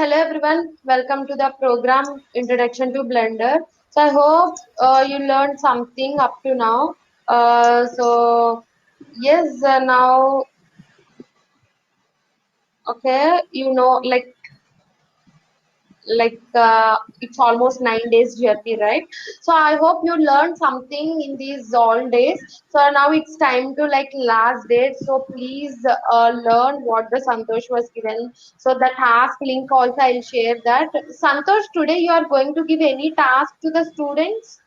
Hello everyone, welcome to the program Introduction to Blender. So I hope you learned something up to now. Yes, now okay, it's almost 9 days journey, right? So I hope you learned something in these all days. So now it's time to like last date. So please learn what the Santosh was given. So the task link also I'll share that. Santosh, today you are going to give any task to the students?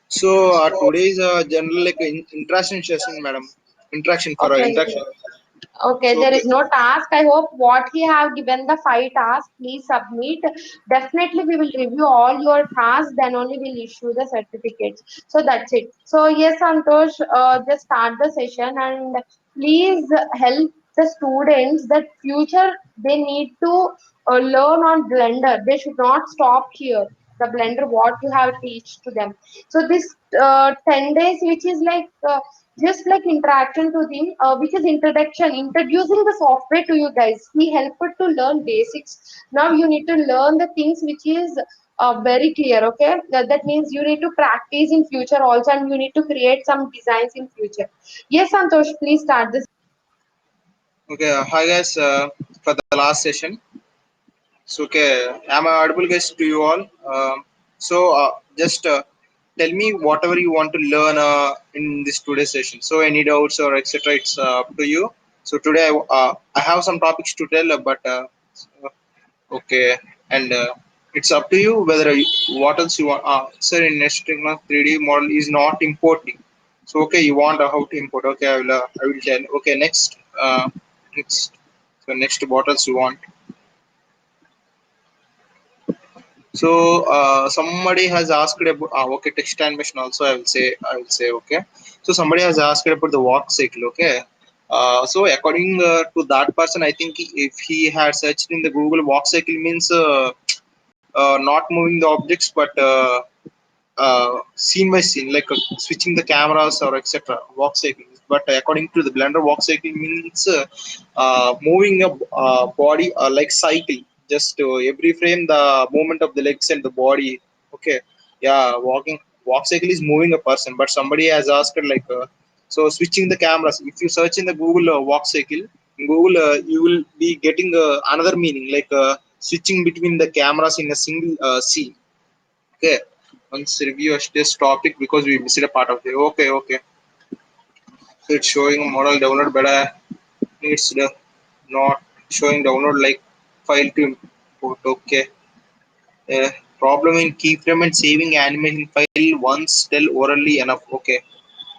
So today is a general like interaction session, madam. Interaction for Okay. interaction. Okay, So there okay, is no task. I hope what he have given the five tasks, please submit. Definitely we will review all your tasks, then only we'll issue the certificates. So that's it. So yes, Santosh, just start the session and please help the students that future they need to learn on Blender. They should not stop here. The Blender, what you have teach to them. So this 10 days, which is like just like interaction to him, which is introduction, introducing the software to you guys. He helped to learn basics. Now you need to learn the things which is very clear. Okay, that means you need to practice in future also, and you need to create some designs in future. Yes, Santosh, please start this. okay. Hi guys. For the last session. So okay, am I audible guys to you all? Just tell me whatever you want to learn in this today's session. So any doubts or etc. It's up to you. So today I have some topics to tell, okay, and it's up to you whether what else you want. Sir, in Nestigma 3D model is not importing. So okay, you want how to import? Okay, I will tell. Okay, next. So next, what else you want? So somebody has asked about okay, text animation also. I will say okay. So somebody has asked about the walk cycle. Okay. So according to that person, I think if he had searched in the Google, walk cycle means not moving the objects, but scene by scene, like switching the cameras or etc. Walk cycle. But according to the Blender, walk cycle means moving a body like cycle. Just every frame, the movement of the legs and the body. Okay, yeah, walk cycle is moving a person. But somebody has asked like, so switching the cameras. If you search in the Google walk cycle, in Google, you will be getting another meaning like switching between the cameras in a single scene. Okay, once review this topic because we missed a part of it. Okay. So it's showing model download, but it's not showing download like file to import. Okay. Uh, Problem in keyframe and saving animation file once tell orally enough. Okay.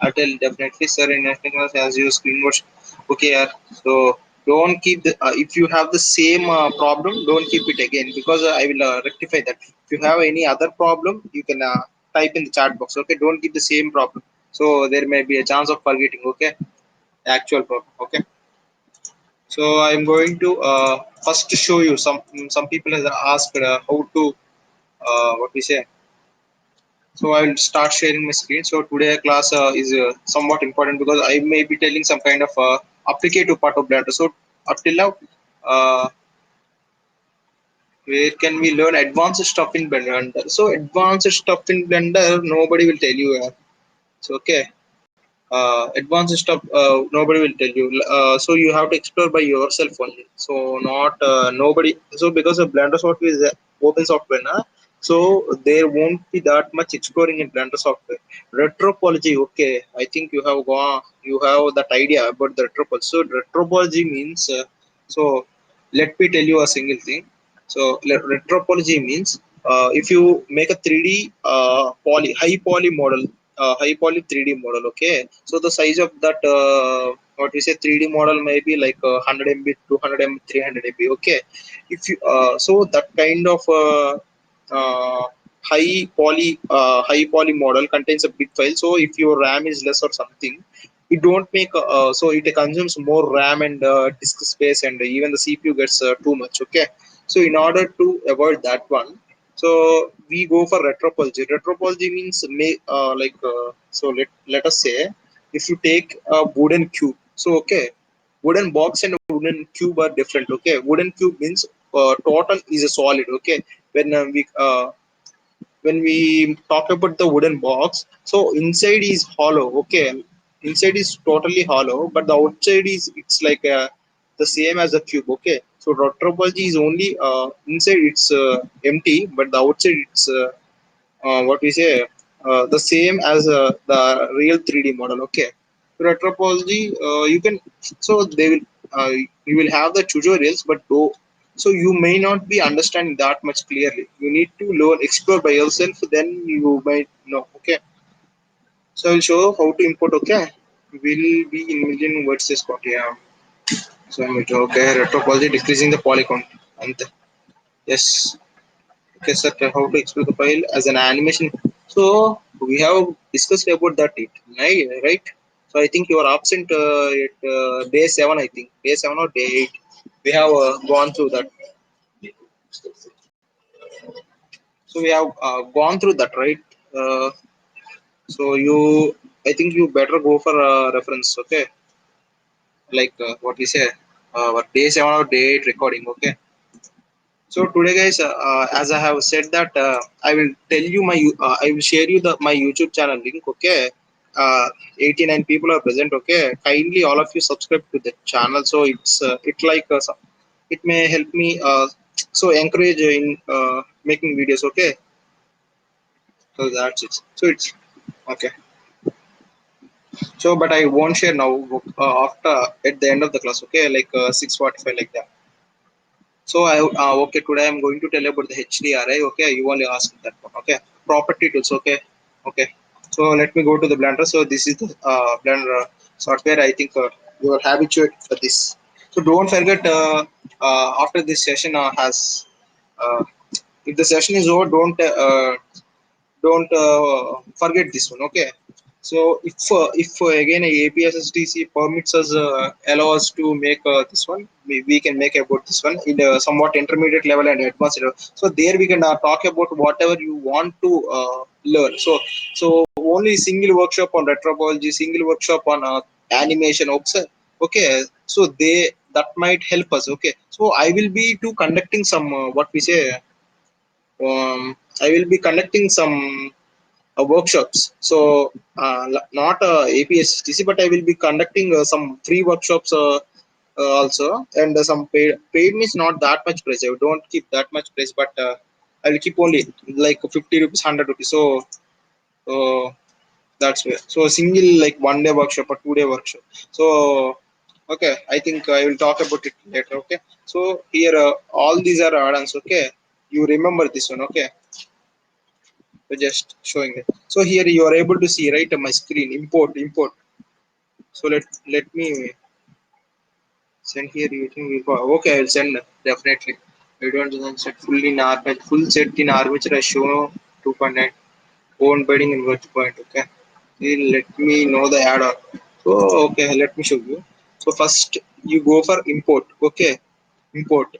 I tell definitely, sir. In anything else, as you screen watch. Okay, yeah. So don't keep the if you have the same problem, don't keep it again because I will rectify that. If you have any other problem, you can type in the chat box. Okay, don't keep the same problem. So there may be a chance of forgetting. Okay, actual problem. Okay. So I'm going to first show you some people has asked how to what we say. So I will start sharing my screen. So today class is somewhat important because I may be telling some kind of applicative part of Blender. So up till now, uh, where can we learn advanced stuff in Blender? So advanced stuff in Blender, nobody will tell you. So okay, advanced stuff nobody will tell you. So you have to explore by yourself only. So not nobody. So because of Blender software is open software, na, so there won't be that much exploring in Blender software. Retropology, okay, I think you have that idea about the retropology. So retropology means so let me tell you a single thing. So retropology means if you make a 3D high poly model, high poly 3D model. Okay, so the size of that what we say 3D model may be like 100 MB, 200 MB, 300 MB. Okay, if you so that kind of uh, high poly model contains a big file. So if your RAM is less or something, it don't make so it consumes more RAM and disk space, and even the CPU gets too much. Okay, so in order to avoid that one, so we go for retropology. Retropology means so let us say if you take a wooden cube. So okay, wooden box and wooden cube are different. Okay, wooden cube means total is a solid. Okay, when we talk about the wooden box, so inside is hollow. Okay, inside is totally hollow, but the outside is it's like the same as a cube. Okay, so topology is only inside it's empty, but the outside it's what we say the same as the real 3D model. Okay, so retropology you can, so they will you will have the tutorials, but though, so you may not be understanding that much clearly. You need to learn, explore by yourself, then you might know. Okay, so I'll show how to import. Okay, will be in million words is what. Yeah, so I'm okay, retropology decreasing the polygon. And yes. Okay, sir, how to explore the file as an animation. So we have discussed about that, right? So I think you are absent at day 7. I think day 7 or day 8. We have gone through that. So we have gone through that, right? Uh, so I think you better go for reference. Okay, like what we say, day 7 or day 8 recording. Okay. So today, guys, as I have said that I will tell you I will share you the my YouTube channel link. Okay, 89 people are present. Okay, kindly all of you subscribe to the channel. So it like it may help me so encourage in making videos. Okay, so that's it. So it's okay. So but I won't share now after at the end of the class. Okay, like 6:45 like that. So I okay, today I'm going to tell you about the HDRI. Okay, you only ask that one. Okay, property tools. Okay, okay. So let me go to the Blender. So this is the Blender software. I think you are habituated for this. So don't forget after this session has if the session is over, don't forget this one. Okay, so if again a APSSTC permits us allow us to make this one, we can make about this one in a somewhat intermediate level and advanced level. So there we can talk about whatever you want to learn. So only single workshop on retropology, single workshop on animation. Okay, so they that might help us. Okay, so I will be to conducting some what we say I will be conducting some workshops. So not APSTC, but I will be conducting some free workshops also, and some paid. Paid means not that much price. I don't keep that much price, but I will keep only like 50 rupees, 100 rupees. So that's where. So a single like 1 day workshop or 2 day workshop. So okay, I think I will talk about it later. Okay. So here all these are add-ons. Okay, you remember this one. Okay, so just showing it. So here you are able to see right on my screen import. So let me send here using okay, I will send definitely. I don't set fully in armature, full set in armature I show 2.9 own bedding in virtue point. Okay, let me know the add-on. So okay, let me show you. So first you go for import. Okay, import.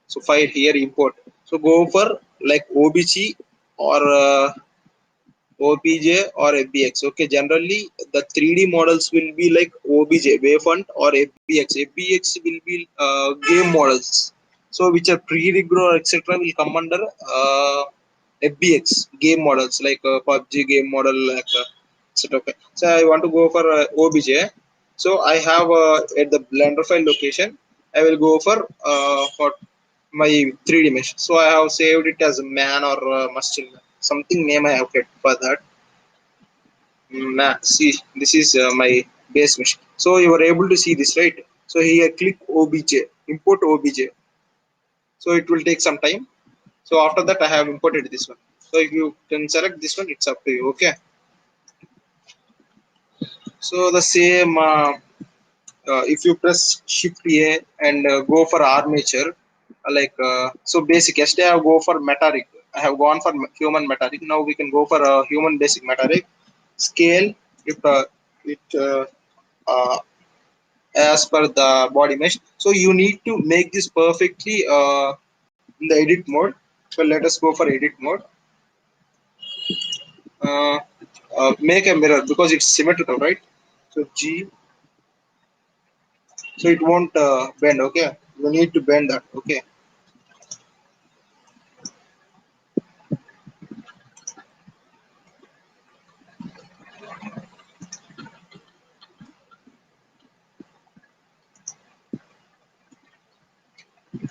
So file here import. So go for like OBG or OBJ or FBX. Okay, generally the 3D models will be like OBJ, Wavefront or FBX. FBX will be game models. So which are pre-rigged or etc. will come under FBX game models like PUBG game model like etc. Okay. So I want to go for OBJ. So I have at the Blender file location. I will go for my 3D mesh. So I have saved it as a man or muscle something name I have kept for that. See, this is my base mesh. So you are able to see this, right? So here click OBJ, import OBJ. So it will take some time. So after that I have imported this one. So if you can select this one, it's up to you. Okay. So the same if you press Shift A and go for armature, so basic. Yesterday I go for metallic. I have gone for human metallic. Now we can go for human basic metallic scale. If it as per the body mesh. So you need to make this perfectly in the edit mode. So let us go for edit mode. Uh, make a mirror because it's symmetrical, right? So G, so it won't bend. Okay, you need to bend that. Okay,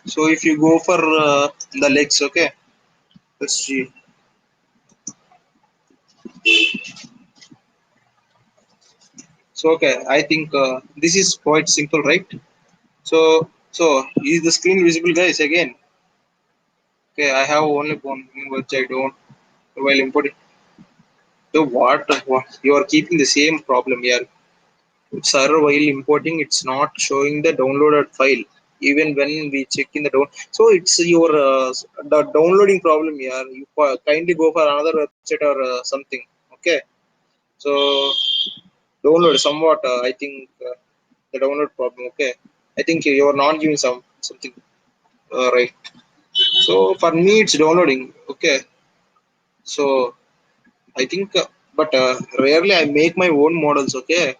So if you go for the legs, okay, let's see. So okay, I think this is quite simple, right? So is the screen visible, guys? Again, okay, I have only one which I don't while importing. So what you are keeping the same problem here. Server while importing, it's not showing the downloaded file even when we check in the down. So it's your the downloading problem here. You kindly go for another website or something. Okay, so download somewhat. I think the download problem. Okay, I think you are not giving something right. So for me, it's downloading. Okay, so I think, but rarely I make my own models. Okay,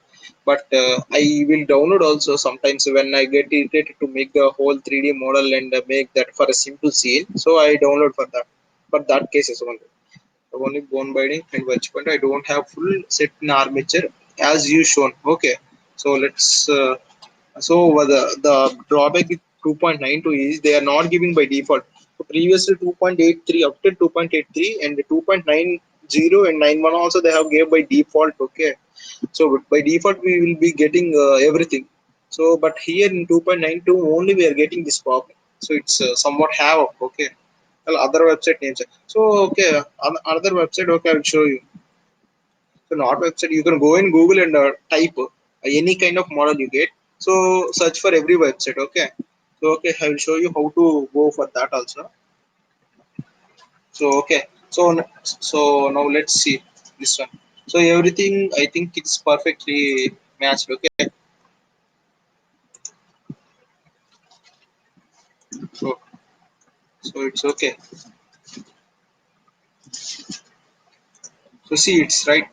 but I will download also sometimes when I get irritated to make the whole 3D model and make that for a simple scene. So I download for that. For that cases only. Only bone binding and wedge point. I don't have full set in armature as you shown. Okay, so let's. So the drawback with 2.92 is they are not giving by default. So previously 2.83 up to 2.83 and 2.90 and 91 also they have gave by default. Okay, so by default we will be getting everything. So but here in 2.92 only we are getting this problem. So it's somewhat have okay. Well, other website names. So okay, another website. Okay, I will show you. So not website, you can go in Google and type any kind of model you get. So search for every website. Okay. So okay, I will show you how to go for that also. So okay. So now let's see this one. So everything I think it's perfectly matched. Okay. So so it's okay. So see it's right.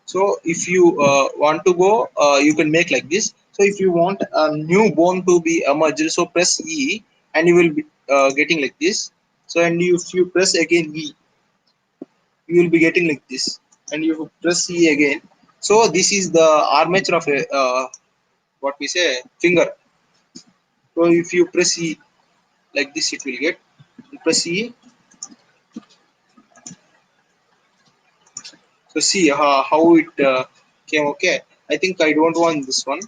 So if you want to go, you can make like this. So if you want a new bone to be emerged, so press E and you will be getting like this. So and if you press again E, you will be getting like this. And you press E again. So this is the armature of a what we say finger. So if you press E like this, it will get. You press E. So see how it came. Okay. I think I don't want this one.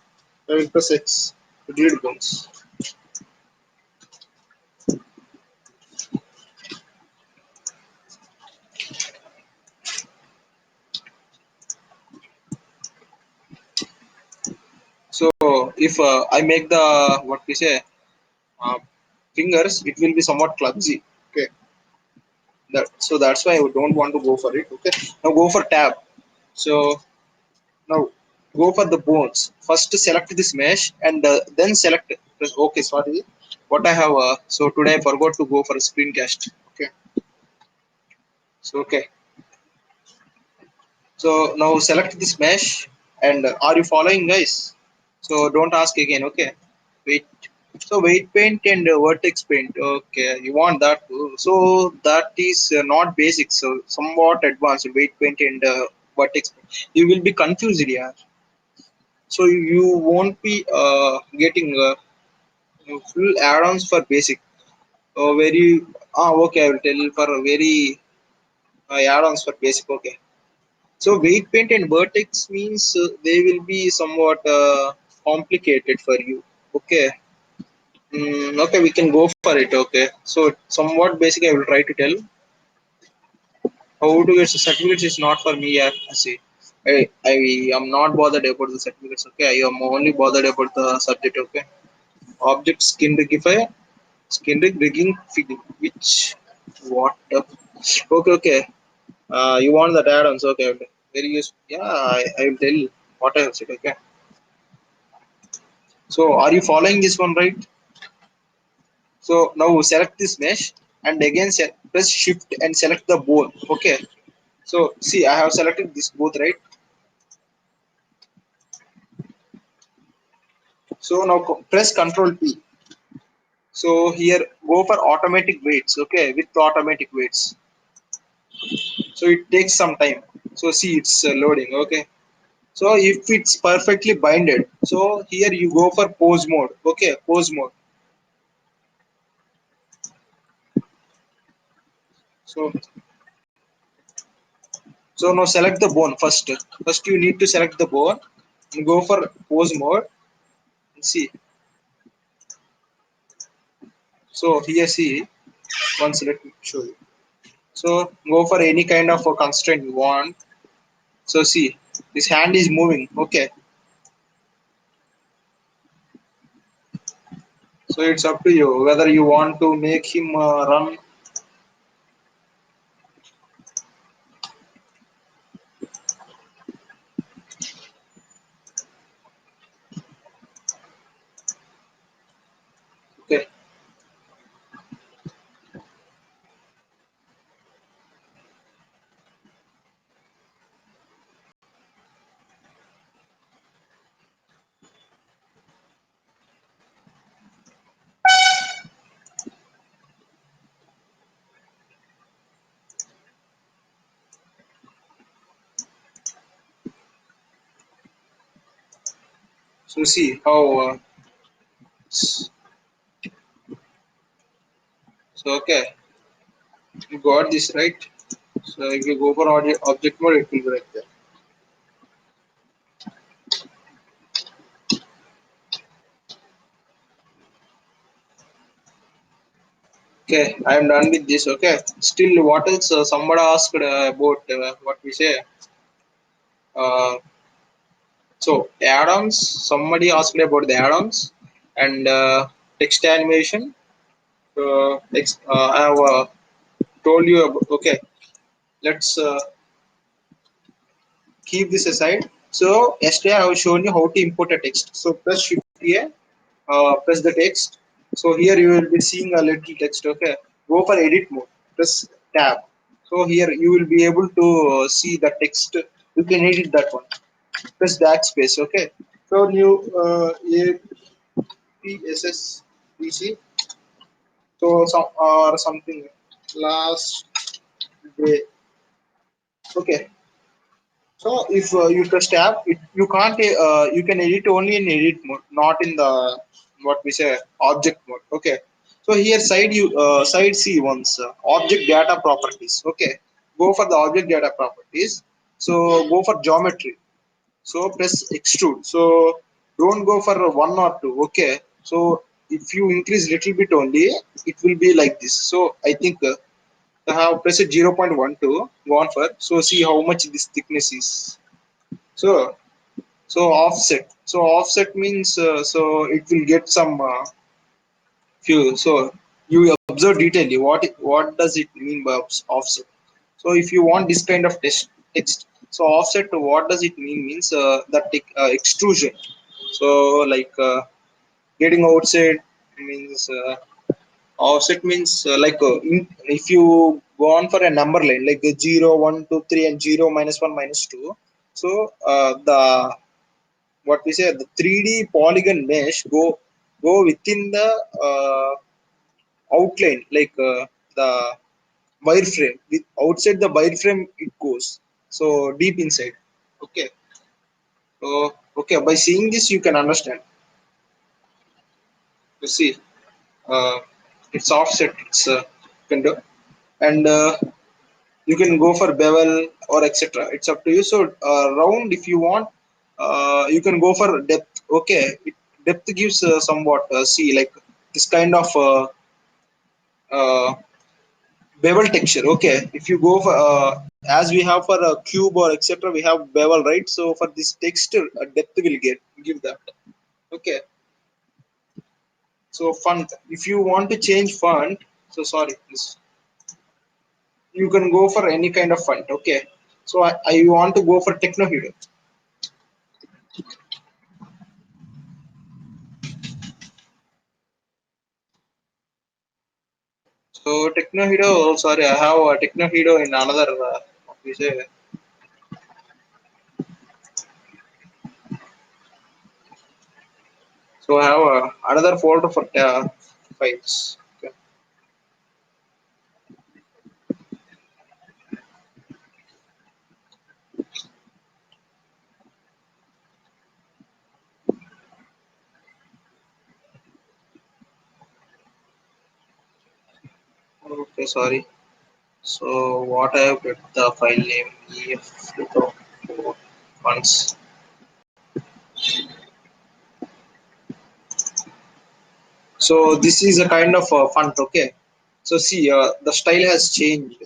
I will press X to delete bones. So if I make the what we say uh, fingers, it will be somewhat clumsy. Okay, so that's why I don't want to go for it. Okay, now go for tab. So now go for the bones. First select this mesh and then select. Okay, sorry, what I have. So today I forgot to go for a screencast. Okay, so okay. So now select this mesh and are you following, guys? So don't ask again. Okay, wait. So weight paint and vertex paint. Okay, you want that too. So that is not basic. So somewhat advanced weight paint and vertex paint. You will be confused here. So you won't be getting full add-ons for basic. Very okay. I will tell you for very add-ons for basic. Okay. So weight paint and vertex means they will be somewhat complicated for you. Okay. Okay, we can go for it. Okay, so somewhat basic. I will try to tell how to get the certificates is not for me. Yeah, see, I am not bothered about the certificates. Okay, I am only bothered about the subject. Okay, object skin rig rigging fitting. Which what? Okay. You want that add-ons? Okay. Very useful. Yeah, I will tell you what I have said. Okay. So are you following this one right? So now select this mesh and again press shift and select the bone. Okay. So see, I have selected this both right. So now press Control P. So here go for automatic weights. Okay, with automatic weights. So it takes some time. So see, it's loading. Okay. So if it's perfectly binded, so here you go for pose mode. Okay, pose mode. So so now select the bone first. First you need to select the bone and go for pose mode. See, so here see, once let me show you. So go for any kind of a constraint you want. So see, this hand is moving. Okay, so it's up to you whether you want to make him run. Okay, so see how. So okay, you got this right. So if you go for object mode, it will be like that. Okay, I am done with this. Okay, still what else? Somebody asked about what we say. Uh, so add-ons. Somebody asked about the add-ons and text animation. I have told you. Okay, let's keep this aside. So yesterday I have shown you how to import a text. So press Shift here, press the text. So here you will be seeing a little text. Okay, go for edit mode. Press tab. So here you will be able to see the text. You can edit that one. Press backspace. Okay. So new APSS so some or something last day. Okay. So if you press tab, you can't you can edit only in edit mode, not in the what we say object mode. Okay. So here side C once object data properties. Okay. Go for the object data properties. So go for geometry. So press extrude. So don't go for one or two. Okay. So if you increase little bit only, it will be like this. So I think I have pressed 0.12 gone for. So see how much this thickness is. So so offset. So offset means so it will get some few. So you observe detailedly what does it mean by offset. So if you want this kind of text, so offset what does it mean means that extrusion. So like getting outside means offset means if you go on for a number line like 0, 1, 2, 3 and 0, -1, -2. So the what we say the 3D polygon mesh go within the outline like the wireframe with outside the wireframe it goes so deep inside. Okay, so okay, by seeing this you can understand. You see uh, it's offset, it's you can do, and you can go for bevel or etc, it's up to you. So round if you want, you can go for depth. Okay, depth gives somewhat see like this kind of uh, bevel texture. Okay, if you go for as we have for a cube or etc we have bevel, right? So for this texture depth will give that. Okay, so font if you want to change font, so sorry this, you can go for any kind of font. Okay, so I want to go for Technohero. So Technohero, sorry, I have a Technohero in another what we say. So I have another folder for files. Okay. Okay, sorry. So what I have put the file name EF once. So this is a kind of font. Okay. So see, the style has changed.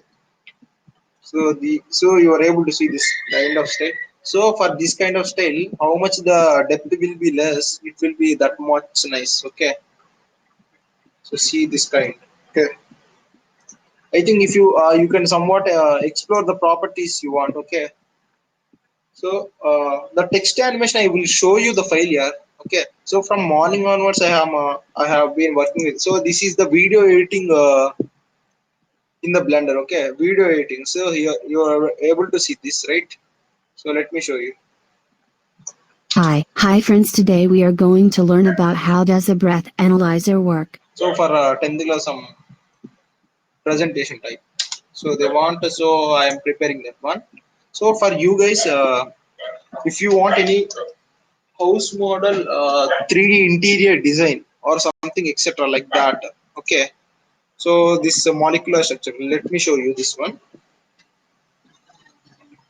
So you are able to see this kind of style. So for this kind of style, how much the depth will be less, it will be that much nice. Okay. So see this kind. Okay. I think if you can somewhat explore the properties you want. Okay. So the text animation I will show you the file here. Okay. So from morning onwards I have been working with. So this is the video editing in the Blender. Okay, video editing. So here you are able to see this, right? So let me show you. Hi friends, today we are going to learn about how does a breath analyzer work. So for 10th class some presentation type. So they want, so I am preparing that one. So for you guys, if you want any house model 3D interior design or something etc like that, okay. So this molecular structure, let me show you this one.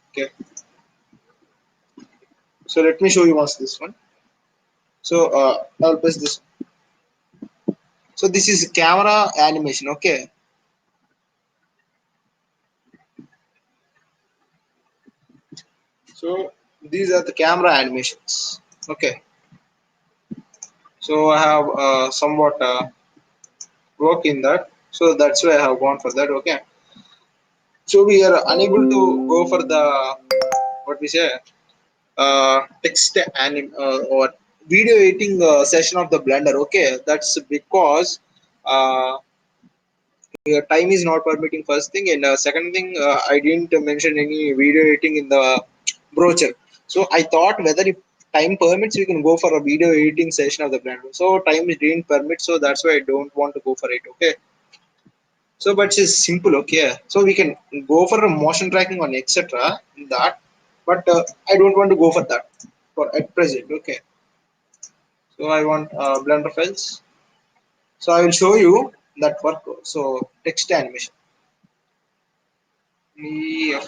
Okay. So let me show you once this one. So I'll press this. So this is camera animation. Okay. So these are the camera animations. Okay. So I have somewhat work in that. So that's why I have gone for that. Okay. So we are unable to go for the what we say text or video editing session of the Blender. Okay. That's because uh, your time is not permitting, first thing, and second thing, I didn't mention any video editing in the brochure. So I thought whether if time permits we can go for a video editing session of the Blender. So time didn't permit, so that's why I don't want to go for it. Okay. So but it's simple. Okay. So we can go for a motion tracking on etc in that, but I don't want to go for that for at present. Okay. So I want Blender files. So I will show you that work. So text animation. Yeah.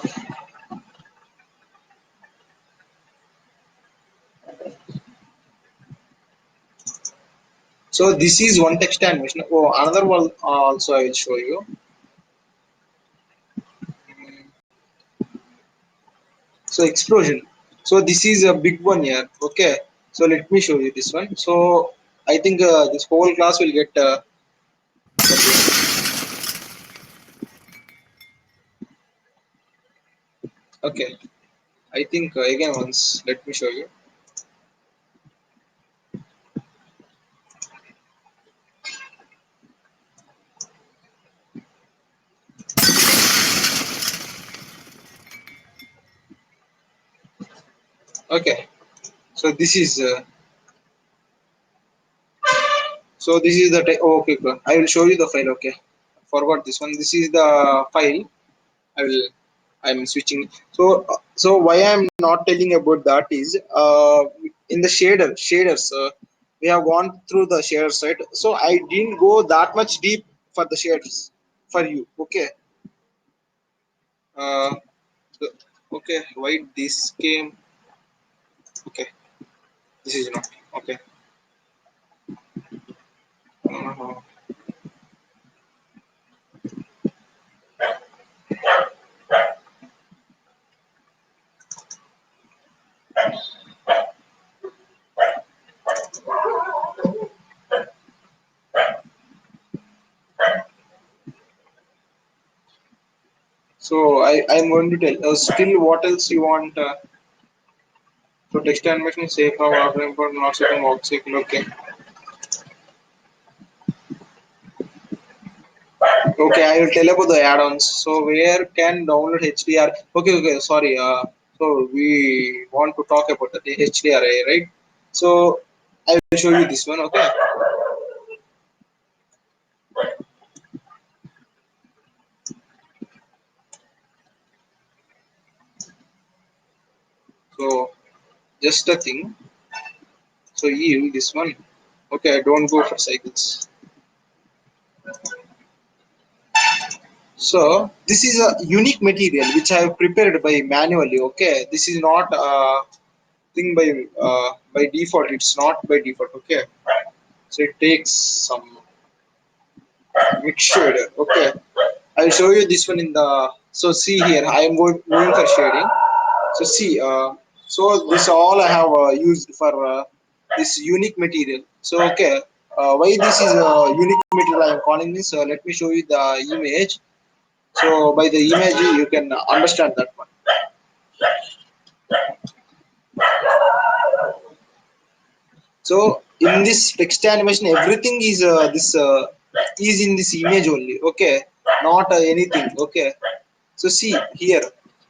So this is one text animation. Oh, another one also I will show you. So explosion. So this is a big one here. Okay. So let me show you this one. So I think this whole class will get for this. Okay. I think again once. Let me show you. Okay. So this is this is the oh, okay. Cool. I will show you the file. Okay. Forgot this one. This is the file. I will. I'm switching. So why I'm not telling about that is in the shaders we have gone through the shaders, right? So I didn't go that much deep for the shaders for you. Okay. Uh, so- okay. Why this came? Okay. This is not okay. Uh, so I'm going to tell. Still, what else you want? So text animation, safe, how, import, not second, walk cycle. Okay. Okay, I will tell about the add-ons. So where can download HDR? Okay, okay, sorry. So we want to talk about the HDRI, right? So I will show you this one. Okay. So just a thing. So you this one. Okay, I don't go for cycles. So this is a unique material which I have prepared by manually. Okay, this is not thing by default. It's not by default. Okay, so it takes some mixed shader. Okay, I'll show you this one in the. So see here, I am going for shading. So see, so this all I have used for this unique material. So okay, why this is a unique material I am calling this? Let me show you the image. So by the image you can understand that one. So in this text animation, everything is this is in this image only. Okay, not anything. Okay. So see here.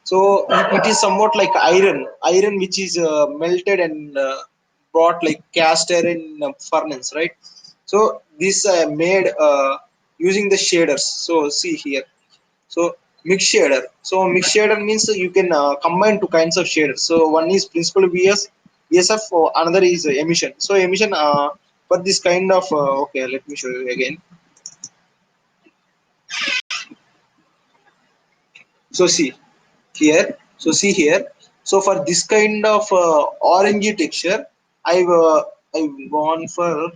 So it is somewhat like iron which is melted and brought like cast iron furnace, right? So this made using the shaders. So see here. So mix shader. So mix shader means you can combine two kinds of shaders. So one is principal VSF, or another is emission. So emission for this kind of okay, let me show you again. So see here. So see here. So for this kind of orangey texture, I've gone for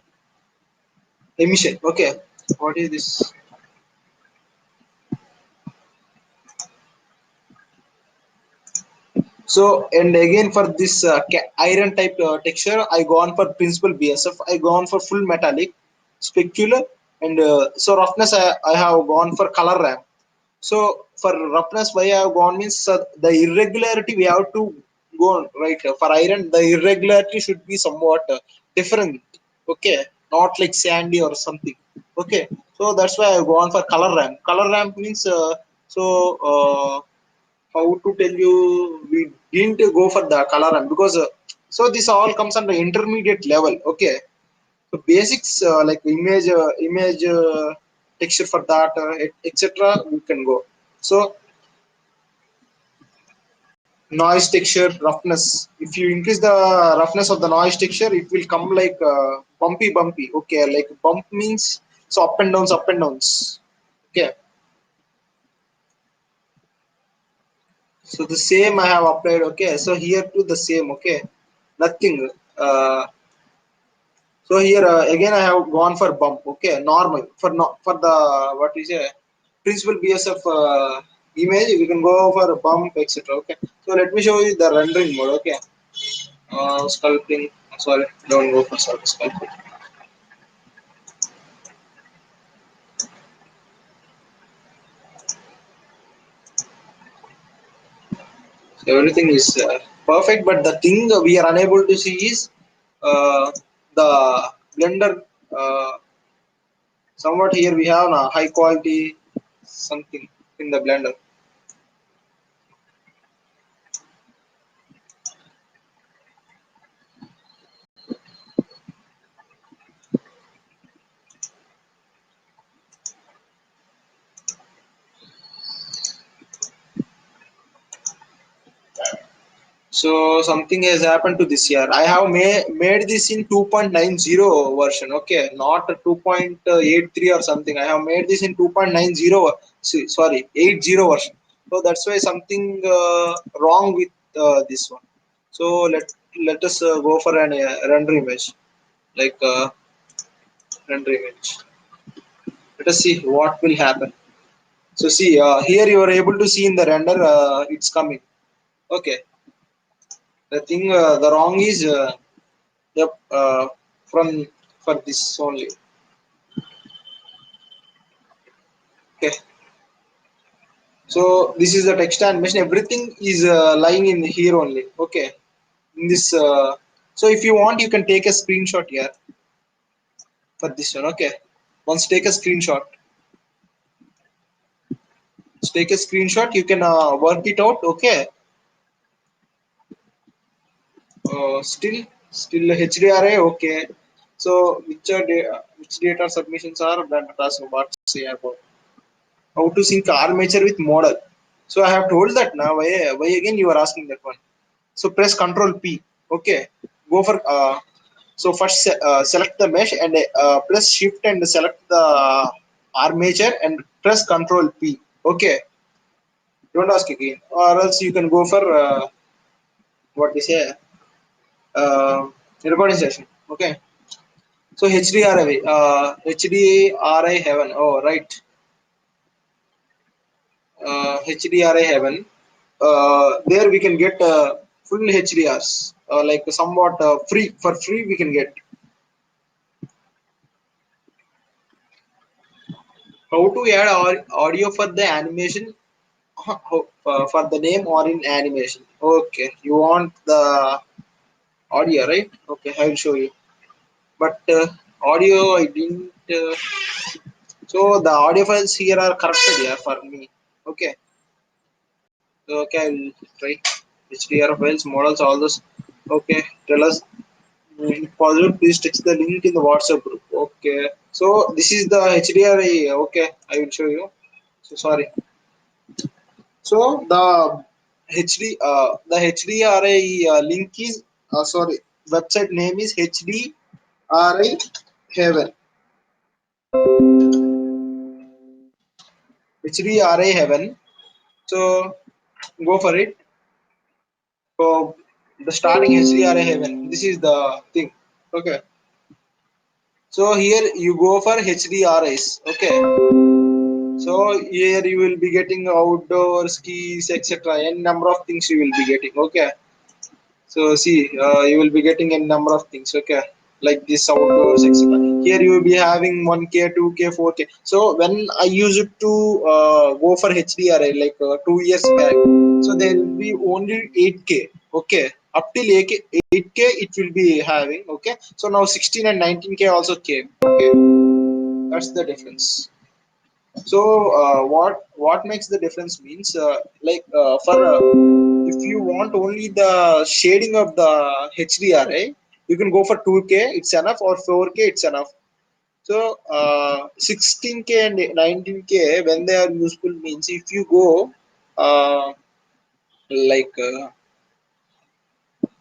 emission. Okay, what is this? So and again for this iron type texture, I gone for principal BSF. I gone for full metallic, specular, and so roughness. I have gone for color ramp. So for roughness, why I have gone means the irregularity we have to go on, right. For iron, the irregularity should be somewhat different. Okay, not like sandy or something. Okay, so that's why I have gone for color ramp. Color ramp means so. How to tell you, we didn't go for the color run because so this all comes under intermediate level. Okay, so basics like image texture for that etc we can go. So noise texture roughness, if you increase the roughness of the noise texture it will come like bumpy. Okay, like bump means so up and downs. Okay, so the same I have applied. Okay, so here too the same. Okay, nothing. So here again I have gone for bump. Okay, normal for not for the what is a principal BSF image. We can go for a bump etc. Okay, so let me show you the rendering mode. Okay, sculpting. Sorry, don't go for sculpting. So everything is perfect, but the thing we are unable to see is the blender. Somewhat here we have a high quality something in the blender. So something has happened to this year. I have made this in 2.90 version. Okay, not a 2.83 or something. I have made this in 2.90. Sorry, 80 version. So that's why something wrong with this one. So let us go for an render image, like render image. Let us see what will happen. So see here you are able to see in the render it's coming. Okay, the thing the wrong is yep from for this only. Okay, so this is the text animation. Everything is lying in here only. Okay, in this so if you want you can take a screenshot here for this one. Okay, once take a screenshot, take a screenshot you can work it out. Okay, still HDRA. Okay, so which data submissions are that task about say about how to sync armature with model. So I have told that now. Why again you are asking that one? So press Control P. Okay, go for so first select the mesh and press Shift and select the armature and press Control P. Okay, don't ask again, or else you can go for what we say, recording session. Okay, so HDRI, HDRI heaven. Oh, right, HDRI heaven. There we can get full HDRs, like somewhat free, for free we can get. How to add audio for the animation? For the name or in animation? Okay, you want the audio, right? Okay, I will show you. But audio, I didn't. So the audio files here are corrupted here for me. Okay, so okay, I will try HDR files, models, all those. Okay, tell us. If possible, please text the link in the WhatsApp group. Okay, so this is the HDR. Okay, I will show you. So sorry. So the HDRI link is sorry, website name is HDRI Heaven. HDRI Heaven. So go for it. So the starting HDRI Heaven. This is the thing. Okay. So here you go for HDRIs. Okay. So here you will be getting outdoor skis, etc. N number of things you will be getting. Okay. So see, you will be getting a number of things, okay, like this outdoors, etc. Here you will be having 1K, 2K, 4K. So when I use it to go for HDRI like 2 years back, so there will be only 8K, okay, up till 8K it will be having, okay. So now 16 and 19K also came, okay, that's the difference. So what makes the difference means like for if you want only the shading of the HDRI, you can go for 2K, it's enough, or 4K, it's enough. So 16K and 19K when they are useful means if you go like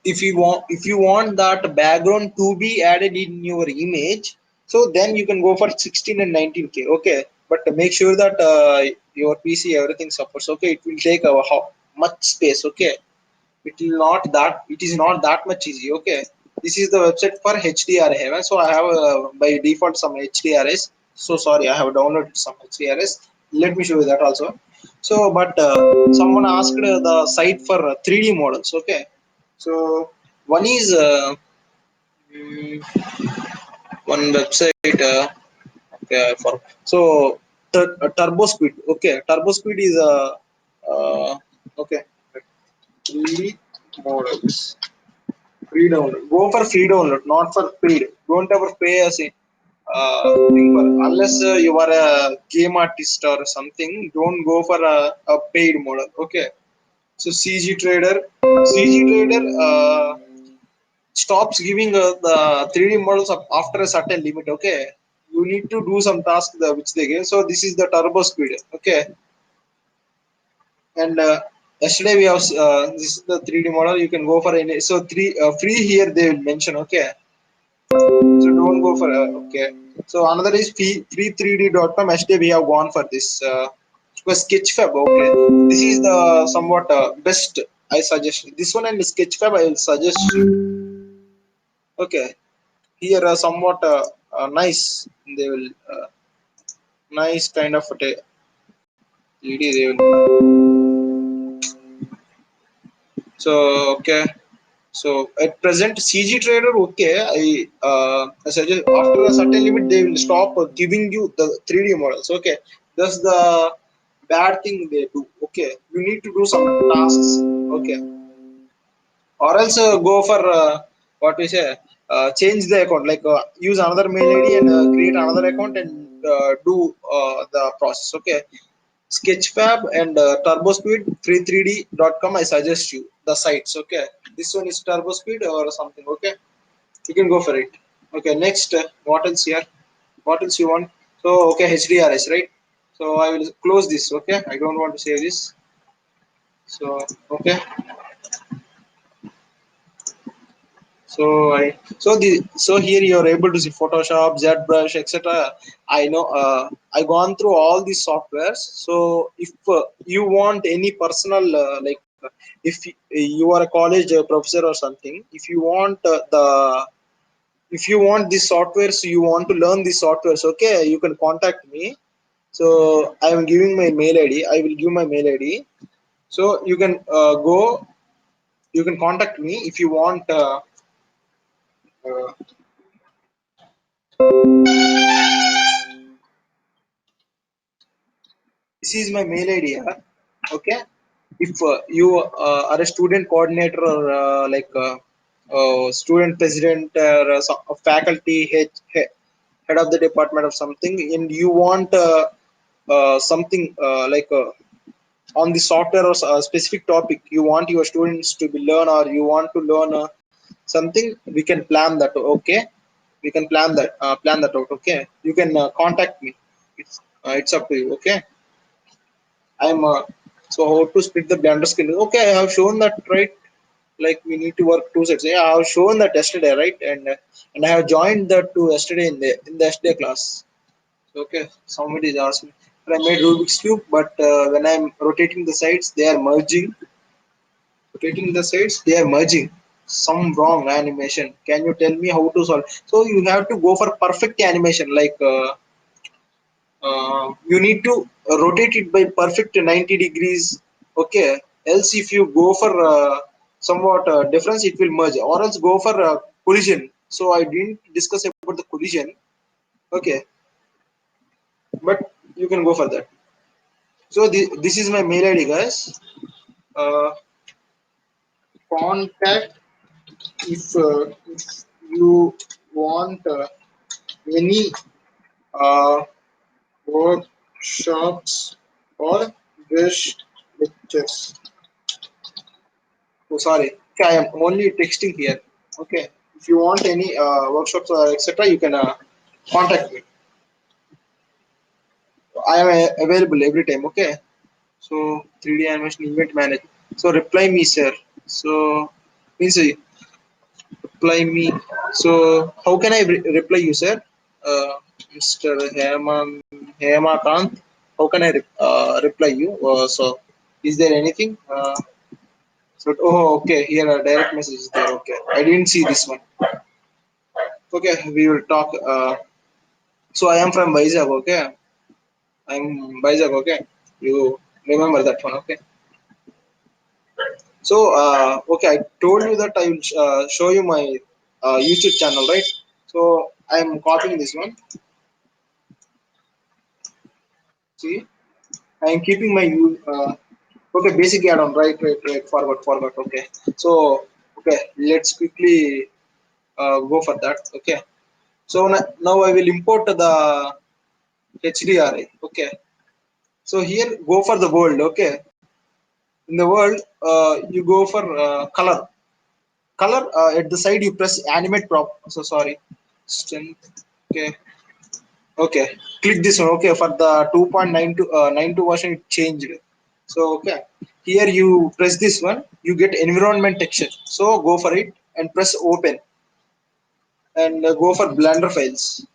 if you want that background to be added in your image, so then you can go for 16 and 19K, okay, but make sure that your PC everything supports, okay, it will take how much space, okay, it is not that much easy, okay. This is the website for HDR heaven, so I have by default some HDRs, so sorry, I have downloaded some HDRs. Let me show you that also. So but someone asked the site for 3D models, okay. So one is mm, one website for so turbo speed, okay, turbo speed is okay, free models. Free download. Go for free download, not for paid. Don't ever pay as a thing for unless you are a game artist or something. Don't go for a paid model. Okay. So CG Trader stops giving the 3D models after a certain limit. Okay. You need to do some task which they give. So this is the turbo speed. Okay. And yesterday we have this is the 3D model. You can go for any. So three free here they will mention. Okay. So don't go for okay. So another is free3d.com. Yesterday we have gone for this. Was Sketchfab. Okay, this is the somewhat best. I suggest this one and Sketchfab. I will suggest you. Okay, here somewhat nice. They will nice kind of a lady. They will. So okay. So at present, CG Trader, okay, I suggest after a certain limit they will stop giving you the 3D models. Okay, that's the bad thing they do. Okay, you need to do some tasks. Okay, or else go for what we say, change the account, like use another mail ID and create another account and do the process. Okay, Sketchfab and TurboSpeed 3D.com. I suggest you the sites. Okay, this one is TurboSpeed or something. Okay, you can go for it. Okay, next, what else here? What else you want? So okay, HDRS, right? So I will close this. Okay, I don't want to save this. So okay, So so here you are able to see Photoshop, ZBrush, etc. I know I gone through all these softwares. So if you want any personal if you are a college professor or something, if you want the if you want these softwares, you want to learn these softwares, okay, you can contact me. So I am giving my mail id, I will give my mail id. So you can go, you can contact me if you want uh, this is my mail id, yeah? Okay. If you are a student coordinator or student president or a faculty head of the department or something, and you want something on the software or a specific topic you want your students to be learn, or you want to learn something, we can plan that, okay. We can plan that out, okay. You can contact me. It's up to you, okay. I'm so how to split the blender skill, okay, I have shown that, right? Like we need to work two sets, yeah, I have shown that yesterday, right? And I have joined that to yesterday in the yesterday class. Okay, somebody is asking. I made Rubik's cube, but when I'm rotating the sides, they are merging. Rotating the sides, they are merging. Some wrong animation. Can you tell me how to solve? So you have to go for perfect animation. You need to rotate it by perfect 90 degrees. Okay. Else, if you go for somewhat difference, it will merge. Or else go for collision. So I didn't discuss about the collision. Okay, but you can go for that. So this is my mail ID, guys. Uh, Contact if you want any uh, workshops or guest lectures. Oh, sorry. Okay, I am only texting here. Okay. If you want any workshops or etc., you can contact me. I am available every time. Okay. So 3D animation event manager. So reply me, sir. So means reply me. So how can I reply you, sir? Mr. Hema Kant. How can I reply you? So is there anything? So oh, okay. Here a direct message is there. Okay, I didn't see this one. Okay, we will talk. So I am from Vizag. Okay, I'm Vizag. Okay, you remember that one. Okay. So okay, I told you that I will show you my YouTube channel, right? So I am copying this one. See, I am keeping my okay, basic add-on, right, forward. Okay, so okay, let's quickly go for that. Okay, so now I will import the HDRI. Okay, so here go for the world. Okay, in the world, you go for color. Color at the side you press animate prop. So sorry, strength. Okay, okay, click this one. Okay, for the 2.92 version it changed. So okay, here you press this one, you get environment texture. So go for it and press open, and go for blender files.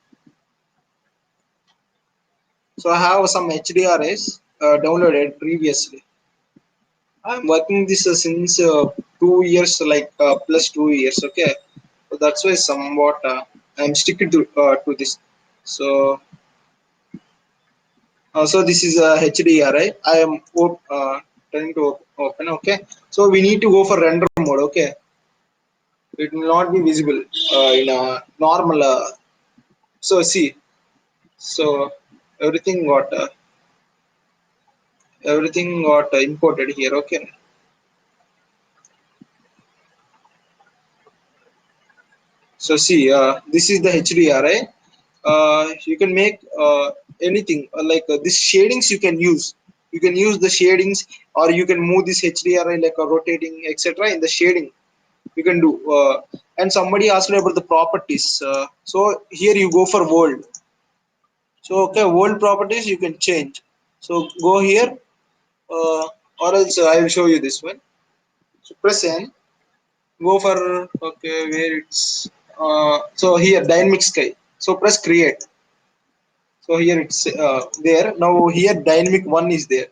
So I have some HDRs downloaded previously. I'm working this since 2 years, plus 2 years. Okay, so that's why somewhat I'm sticking to this. So so this is a HDRI. I am trying to open. Okay, so we need to go for render mode. Okay, it will not be visible in a normal. So see, so everything got imported here. Okay, so see, this is the HDRI. You can make anything this shadings you can use. You can use the shadings, or you can move this HDRI like a rotating, etc. In the shading you can do. And somebody asked me about the properties. So here you go for world. So okay, world properties you can change. So go here, or else I will show you this one. So press N. go for, okay, where it's so here dynamic sky, so press create. So here it's there. Now here dynamic one is there.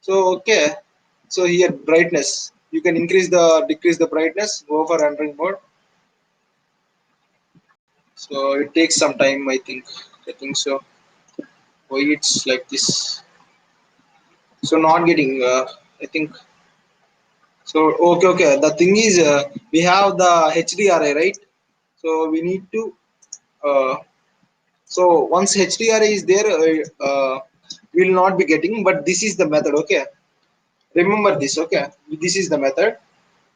So okay, so here brightness, you can increase the decrease the brightness, go for rendering mode. So it takes some time, I think so. Why it's like this? So not getting I think so. Okay, okay, the thing is we have the HDRI, right? So we need to uh, so once HDRI is there, we will not be getting, but this is the method, okay? Remember this, okay? This is the method.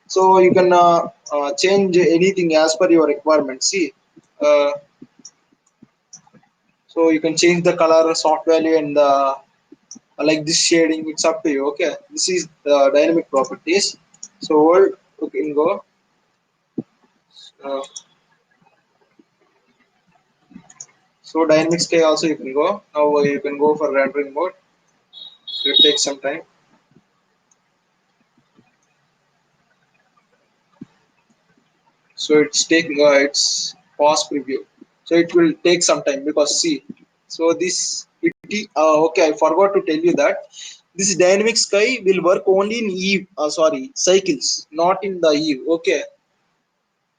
So you can change anything as per your requirement. See, uh, so you can change the color, soft value, and like this shading. It's up to you, okay? This is the dynamic properties. So world, you can go. Uh, so dynamic scale also you can go. Now you can go for rendering mode. So it takes some time. So it's taking it's pause preview. So it will take some time because see, so this okay, I forgot to tell you that this dynamic sky will work only in eve, sorry, cycles, not in the eve, okay?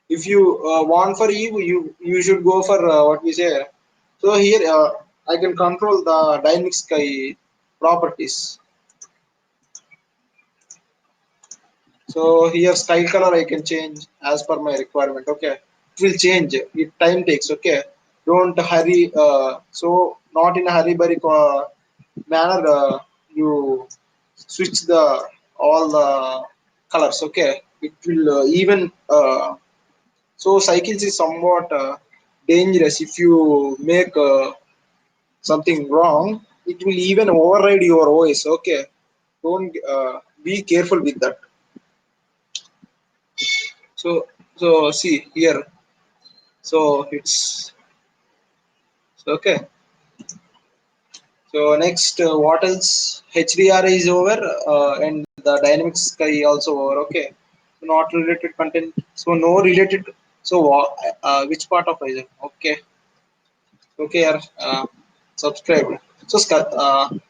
If you want for eve, you should go for what we say. So here I can control the dynamic sky properties. So here sky color I can change as per my requirement. Okay, it will change. It time takes. Okay, don't hurry. So not in a hurry burry manner. You switch the all the colors. Okay, it will even. So cycles is somewhat dangerous if you make something wrong. It will even override your OS. Okay, don't be careful with that. So see here. So it's so okay. So next, what else? HDR is over, and the dynamic sky also over. Okay, so not related content. So no related. So which part of Ryzen? Okay, okay, yeah, subscribe. So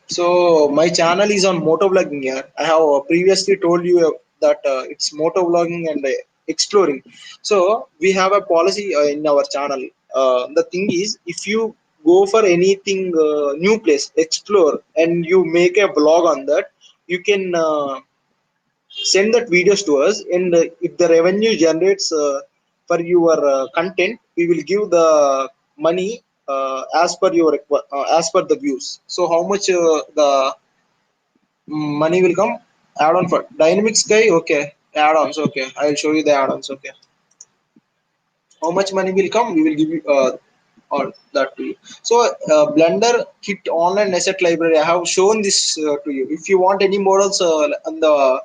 so my channel is on motovlogging here. I have previously told you that it's motovlogging and exploring. So we have a policy in our channel. The thing is, if you go for anything new place, explore, and you make a vlog on that, you can send that videos to us, and if the revenue generates for your content, we will give the money as per your as per the views. So how much the money will come? Add on for dynamic sky, okay, add-ons, okay, I will show you the add-ons, okay. How much money will come, we will give you all that to you. So Blender Kit online asset library, I have shown this to you. If you want any models on the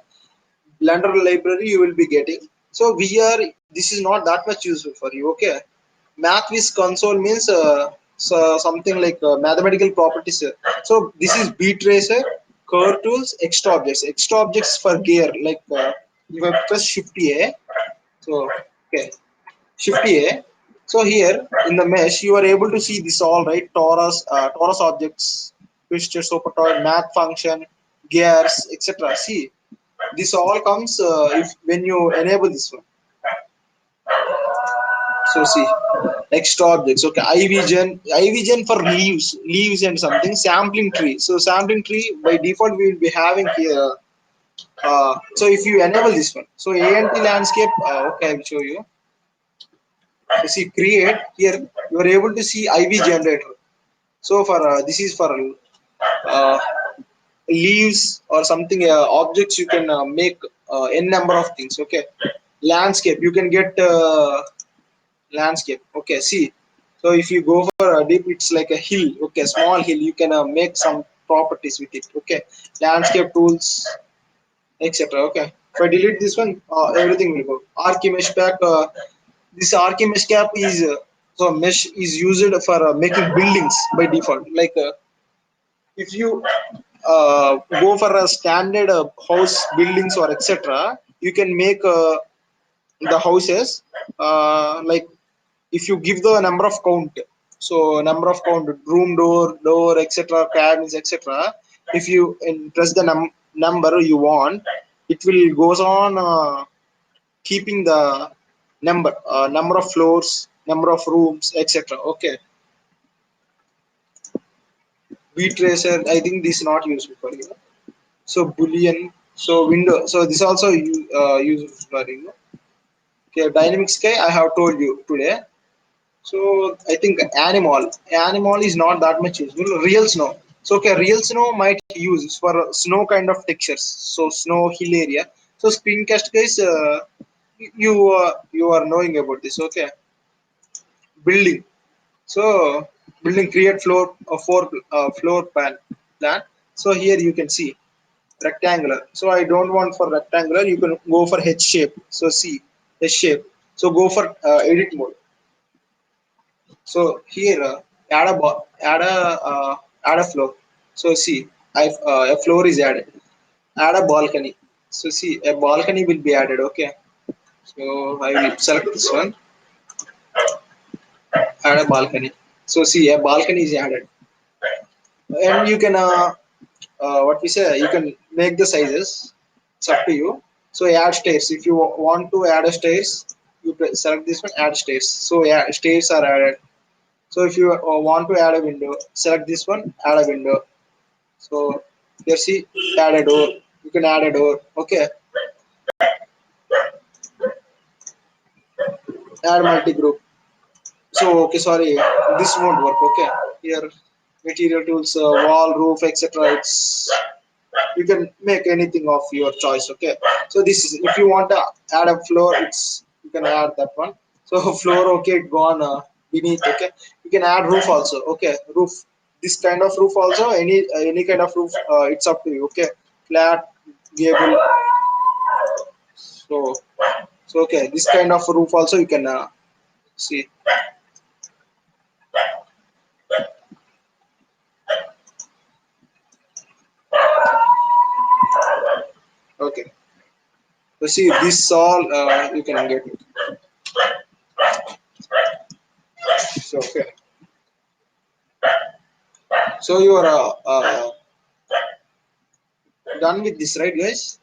Blender library, you will be getting. So we are, this is not that much useful for you, okay? MathWiz console means so something like mathematical properties. So this is BTracer, curve tools, extra objects for gear, like if I press shift A. So okay, shift A. So here in the mesh, you are able to see this all, right? Torus objects, twisted supertoy, math function, gears, etc. See, this all comes if when you enable this one. So see, extra objects. Okay, IVGen for leaves and something. Sampling tree. So sampling tree by default we will be having here. So if you enable this one, so ANT landscape. Okay, I will show you. So see, create here. You are able to see IV generator. So for this is for uh, leaves or something objects, you can make n number of things, okay. Landscape, you can get landscape, okay. See, so if you go for a deep, it's like a hill, okay, small hill, you can make some properties with it, okay. Landscape tools, etc, okay. If I delete this one, everything will go. Archimesh pack, this Archimesh cap is so mesh is used for making buildings by default, like if you go for a standard house buildings or etc, you can make the houses, like if you give the number of count, so number of count, room door etc, cabins etc, if you press the number you want, it will goes on keeping the number of floors, number of rooms etc. Okay, B tracer, I think this is not useful for you. So boolean, so window, so this also useful for you. Okay, dynamic sky I have told you today. So I think animal is not that much useful. Real snow. So okay, real snow might use for snow kind of textures. So snow hill area. So screencast guys, you are knowing about this. Okay, building. So building create floor for floor plan. So here you can see rectangular. So I don't want for rectangular. You can go for H shape. So see H shape. So go for edit mode. So here add a floor. So see, a floor is added. Add a balcony. So see, a balcony will be added. Okay. So I will select this one. Add a balcony. So see, a balcony is added, and you can what we say, you can make the sizes. It's up to you. So add stairs. If you want to add a stairs, you select this one. Add stairs. So yeah, stairs are added. So if you want to add a window, select this one, add a window. So here see, add a door. You can add a door. Okay, add multi group. So okay, sorry, this won't work. Okay, here material tools, wall, roof, etc. It's you can make anything of your choice. Okay, so this is if you want to add a floor, it's you can add that one. So floor, okay, gone beneath. Okay, you can add roof also. Okay, roof, this kind of roof also, any kind of roof, it's up to you. Okay, flat, gable. So so okay, this kind of roof also you can see. Okay, so see this all you can get it. So okay, so you are done with this, right guys?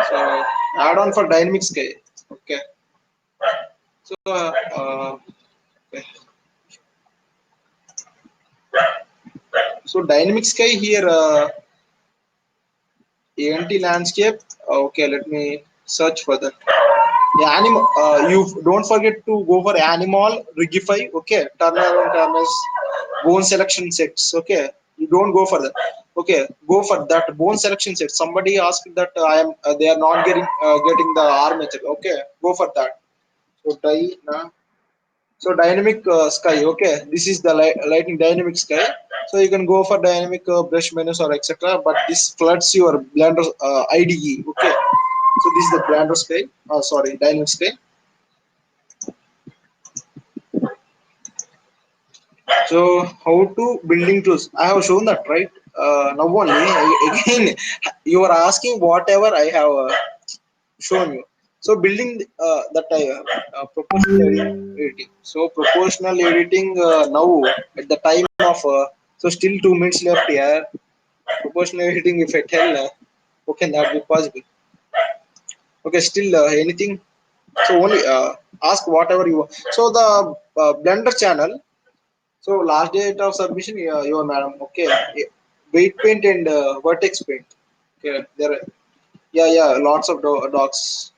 So add on for dynamic sky. Okay, so okay. So dynamic sky here, ANT landscape. Okay, let me search for that. Yeah, animal. You don't forget to go for animal rigify. Okay, turner and turners, bone selection sets. Okay, you don't go for that. Okay, go for that bone selection set. Somebody asked that I am. They are not getting the armature. Okay, go for that. So so dynamic sky. Okay, this is the lighting dynamic sky. So you can go for dynamic brush menus or etc. But this floods your Blender IDE. Okay, so this is the Blender sky. Sorry, dynamic sky. So how to building tools? I have shown that, right? Now only again you are asking whatever I have shown you. So building that proportional editing. So proportional editing now at the time of so still 2 minutes left here. Proportional editing, if I tell, how can that be possible? Okay, still anything. So only ask whatever you want. So the Blender channel. So last date of submission, your madam. Okay, weight paint and vertex paint. Okay, there. Yeah, lots of docs.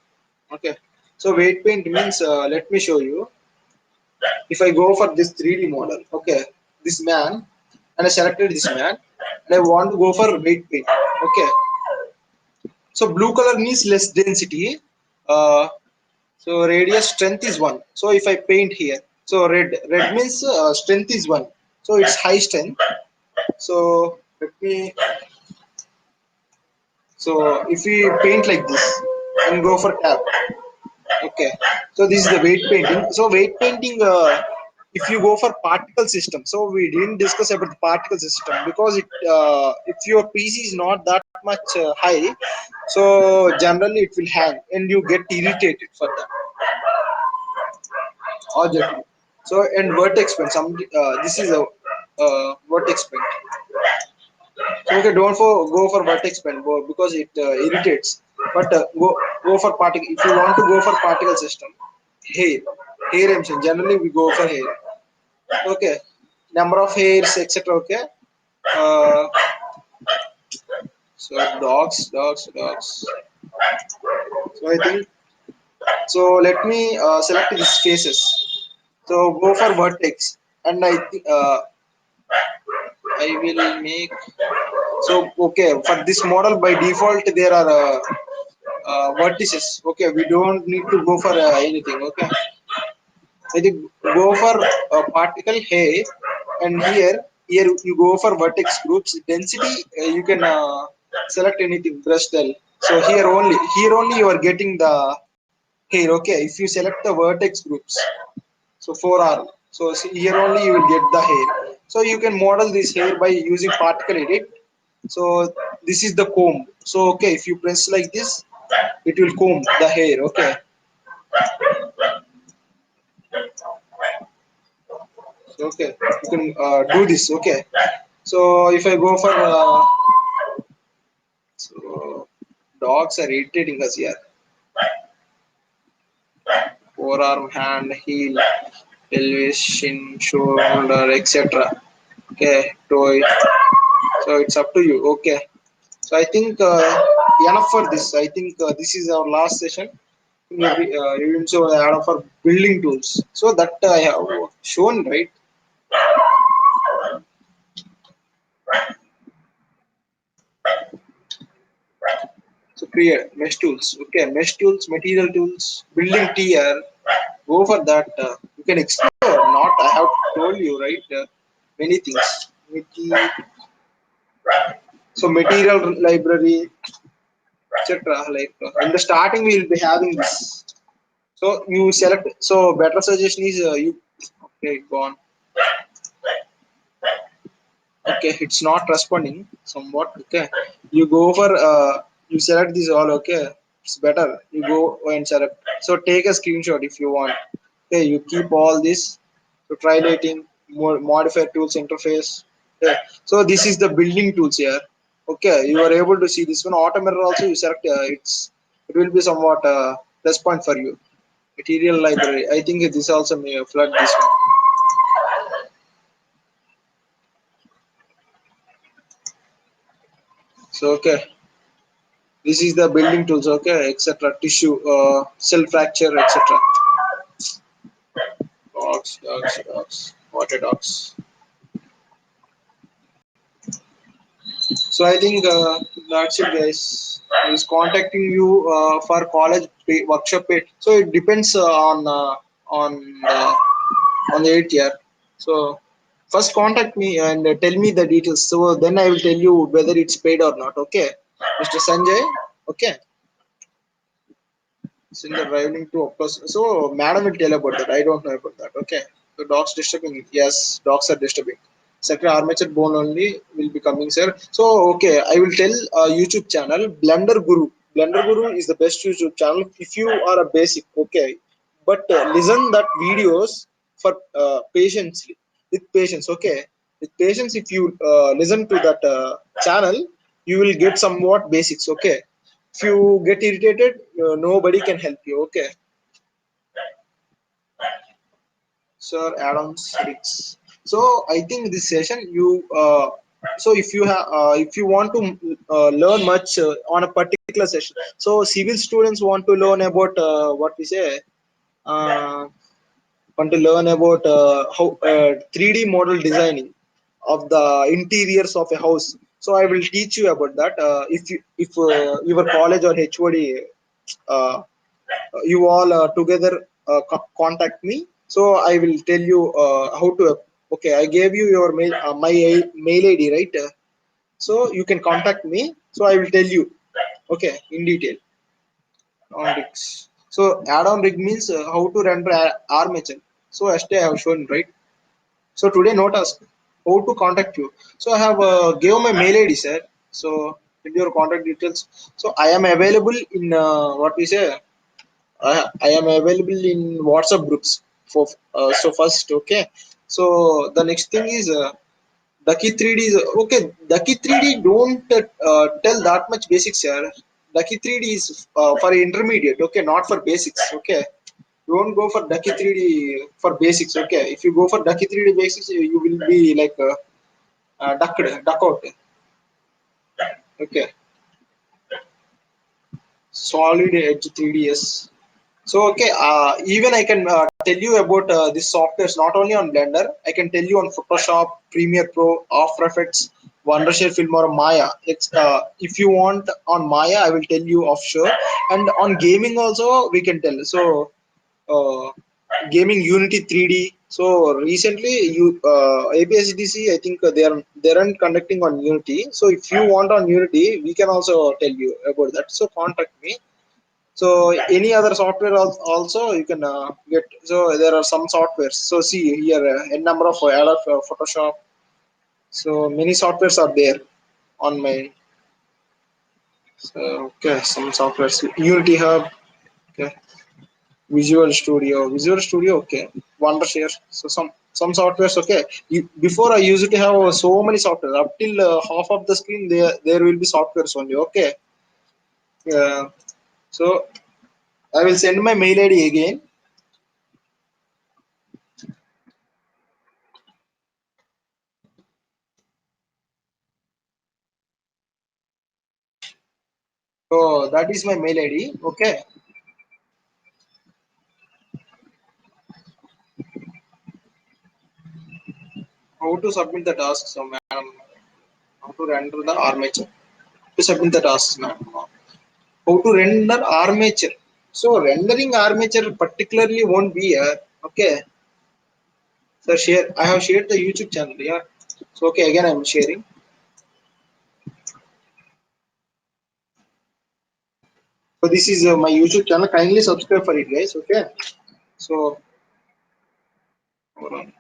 Okay, so weight paint means let me show you. If I go for this 3D model, okay, this man, and I selected this man, and I want to go for weight paint. Okay, so blue color means less density. Uh, so radius strength is one. So if I paint here, so red means strength is one. So it's high strength. So let me. So if we paint like this and go for tab, okay. So this is the weight painting. So weight painting, if you go for particle system, so we didn't discuss about the particle system because if your PC is not that much high, so generally it will hang and you get irritated for that object. So and vertex pen, this is a vertex pen. So okay, don't go for vertex pen because it irritates. But go for particle. If you want to go for particle system, hair, hair emission. Generally, we go for hair. Okay, number of hairs, etc. Okay. Uh, so dogs. So I think so. Let me select these faces. So go for vertex, and I think I will make. So okay, for this model by default there are vertices. Okay, we don't need to go for anything. Okay, I think go for particle hair, and here you go for vertex groups density. You can select anything brush dull. So here only you are getting the hair. Okay, if you select the vertex groups, so 4R. So see, here only you will get the hair. So you can model this hair by using particle edit. So this is the comb. So okay, if you press like this, it will comb the hair. Okay, so okay, you can do this. Okay, so if I go for so dogs are irritating us here. Forearm, hand, heel, pelvis, shin, shoulder, etc. Okay, toe. So it's up to you. Okay. So I think enough for this. I think this is our last session. Maybe you will show the add for building tools. So that I have shown, right. So create mesh tools. Okay, mesh tools, material tools, building tier. Go for that. You can explore. Not I have told you, right. Many things. So material library, etc. Like in the starting, we will be having this. So you select. So better suggestion is you. Okay, go on. Okay, it's not responding somewhat. Okay, you go for you select this all. Okay, it's better you go and select. So take a screenshot if you want. Okay, you keep all this. So try rating, modify tools interface. Okay, so this is the building tools here. Okay, you are able to see this one. Auto mirror also you select. It will be somewhat plus point for you. Material library, I think this also may flood this one. So okay, this is the building tools. Okay, etc. Tissue, cell fracture, etc. Dogs, water dogs. So I think that's it, guys. He's contacting you for college workshop pay. So it depends on the 8th year. So first contact me and tell me the details. So then I will tell you whether it's paid or not. Okay, Mr. Sanjay. Okay. It's in the driving to of course. So madam will tell about that. I don't know about that. Okay. So dogs disturbing. Yes, dogs are disturbing. Second armature bone only will be coming, sir. So okay, I will tell YouTube channel Blender Guru. Blender Guru is the best YouTube channel if you are a basic. Okay, but listen that videos for patience with patience. Okay, with patience. If you listen to that channel, you will get somewhat basics. Okay, if you get irritated, nobody can help you. Okay, Sir Adams Riggs. So I think this session you so if you want to learn much on a particular session, so civil students want to learn about what we say, uh, want to learn about how 3D model designing of the interiors of a house. So I will teach you about that. If your college or HOD uh, you all together contact me, so I will tell you how to. Okay, I gave you your mail id, right. So you can contact me, so I will tell you, okay, in detail on rigs. So add-on rig means how to render armature. So yesterday I have shown, right. So today no task, how to contact you. So I have gave my mail id, sir. So into your contact details. So I am available in what we say. I am available in WhatsApp groups for so first. Okay. So the next thing is Ducky 3D is okay. Ducky 3D don't tell that much basics here. Ducky 3D is for intermediate. Okay, not for basics. Okay, don't go for Ducky 3D for basics. Okay, if you go for Ducky 3D basics, you will be like duck out. Okay, solid edge 3ds. So okay, even I can tell you about this softwares not only on Blender. I can tell you on Photoshop, Premiere Pro, After Effects, Wondershare Film or Maya. It's if you want on Maya, I will tell you offshore, and on gaming also we can tell. So uh, gaming Unity 3D. So recently, you APSDC, I think they aren't conducting on Unity. So if you want on Unity, we can also tell you about that. So contact me. So any other software also you can get. So there are some softwares. So see here a number of Photoshop. So many softwares are there on my. So okay, some softwares Unity Hub. Okay, Visual Studio. Okay, Wondershare. So some softwares. Okay, before I used to have so many software. Up till half of the screen there will be softwares only. Okay. Uh, so I will send my mail ID again. So that is my mail ID. Okay. How to submit the task? So, madam, how to render the armature? To submit the tasks, madam. How to render armature? So, rendering armature particularly won't be here. Okay. So, share. I have shared the YouTube channel. Yeah. So, okay. Again, I'm sharing. So, this is my YouTube channel. Kindly subscribe for it, guys. Okay. So, hold on.